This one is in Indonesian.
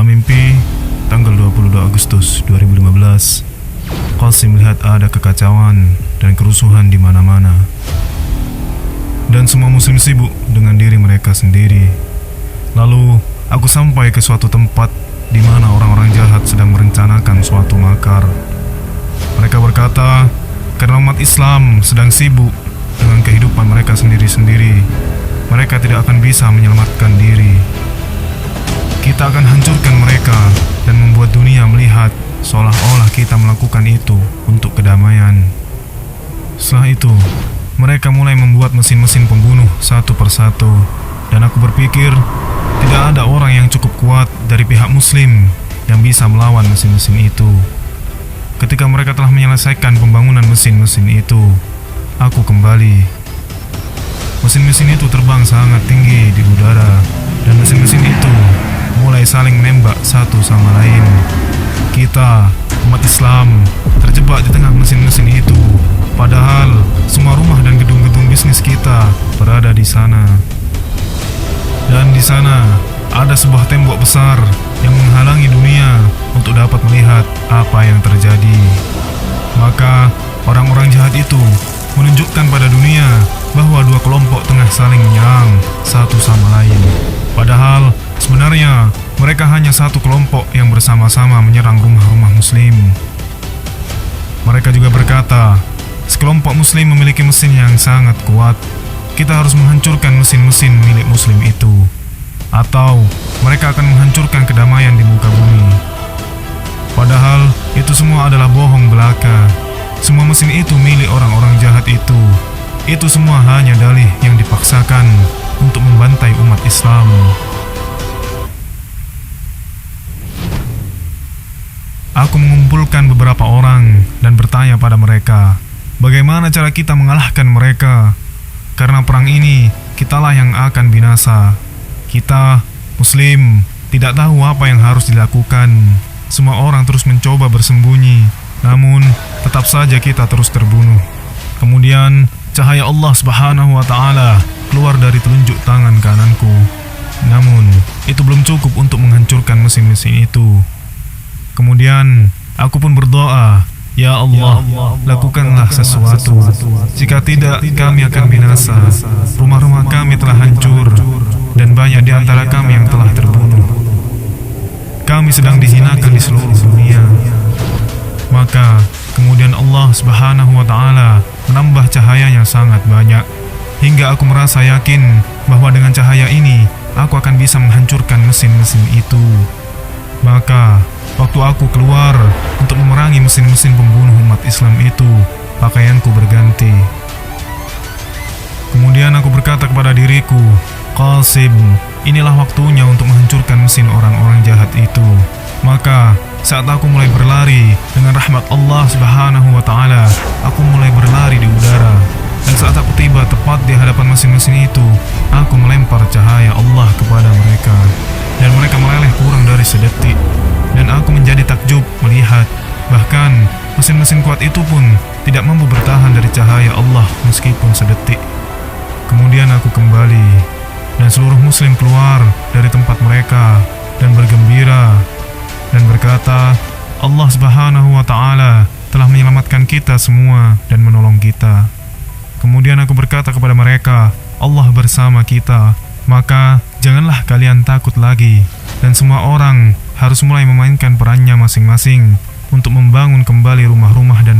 Dalam mimpi, tanggal 22 Agustus 2015, Qasim melihat ada kekacauan dan kerusuhan di mana-mana. Dan semua muslim sibuk dengan diri mereka sendiri. Lalu, aku sampai ke suatu tempat di mana orang-orang jahat sedang merencanakan suatu makar. Mereka berkata, karena umat Islam sedang sibuk dengan kehidupan mereka sendiri-sendiri, mereka tidak akan bisa menyelamatkan diri. Kita akan hancurkan mereka dan membuat dunia melihat seolah-olah kita melakukan itu untuk kedamaian. Setelah itu, mereka mulai membuat mesin-mesin pembunuh satu persatu, dan aku berpikir tidak ada orang yang cukup kuat dari pihak muslim yang bisa melawan mesin-mesin itu. Ketika mereka telah menyelesaikan pembangunan mesin-mesin itu, aku kembali. Mesin-mesin itu terbang sangat tinggi di udara, dan mesin-mesin itu mulai saling menembak satu sama lain. Kita, umat Islam, terjebak di tengah mesin-mesin itu, padahal semua rumah dan gedung-gedung bisnis kita berada di sana. Dan di sana ada sebuah tembok besar yang menghalangi dunia untuk dapat melihat apa yang terjadi. Maka orang-orang jahat itu menunjukkan pada dunia bahwa dua kelompok tengah saling menyerang satu sama lain. Padahal sebenarnya mereka hanya satu kelompok yang bersama-sama menyerang rumah-rumah muslim. Mereka juga berkata, sekelompok muslim memiliki mesin yang sangat kuat. Kita harus menghancurkan mesin-mesin milik muslim itu, atau mereka akan menghancurkan kedamaian di muka bumi. Padahal itu semua adalah bohong belaka. Semua mesin itu milik orang-orang jahat itu. Itu semua hanya dalih yang dipaksakan untuk membantai umat Islam. Aku mengumpulkan beberapa orang dan bertanya pada mereka, bagaimana cara kita mengalahkan mereka? Karena perang ini, kitalah yang akan binasa. Kita, muslim, tidak tahu apa yang harus dilakukan. Semua orang terus mencoba bersembunyi, namun tetap saja kita terus terbunuh. Kemudian, cahaya Allah Subhanahu wa Ta'ala keluar dari telunjuk tangan kananku. Namun, itu belum cukup untuk menghancurkan mesin-mesin itu. Kemudian, aku pun berdoa, Ya Allah, lakukanlah sesuatu. Jika tidak, kami akan binasa. Rumah-rumah kami telah hancur, dan banyak di antara kami yang telah terbunuh. Kami sedang dihinakan di seluruh dunia. Maka, kemudian Allah Subhanahu wa Ta'ala menambah cahayanya sangat banyak, hingga aku merasa yakin bahwa dengan cahaya ini, aku akan bisa menghancurkan mesin-mesin itu. Maka, waktu aku keluar untuk memerangi mesin-mesin pembunuh umat Islam itu, pakaianku berganti. Kemudian aku berkata kepada diriku, Qasim, inilah waktunya untuk menghancurkan mesin orang-orang jahat itu. Maka, saat aku mulai berlari dengan rahmat Allah Subhanahu wa Ta'ala, aku mulai berlari di udara. Dan saat aku tiba tepat di hadapan mesin-mesin itu, aku melempar cahaya Allah kepada mereka. Dan mereka meleleh kurang dari sedetik. Dan aku menjadi takjub melihat, bahkan mesin-mesin kuat itu pun tidak mampu bertahan dari cahaya Allah meskipun sedetik. Kemudian aku kembali, dan seluruh muslim keluar dari tempat mereka dan bergembira dan berkata, Allah Subhanahu wa Ta'ala telah menyelamatkan kita semua dan menolong kita. Kemudian aku berkata kepada mereka, Allah bersama kita, maka janganlah kalian takut lagi. Dan semua orang harus mulai memainkan perannya masing-masing untuk membangun kembali rumah-rumah dan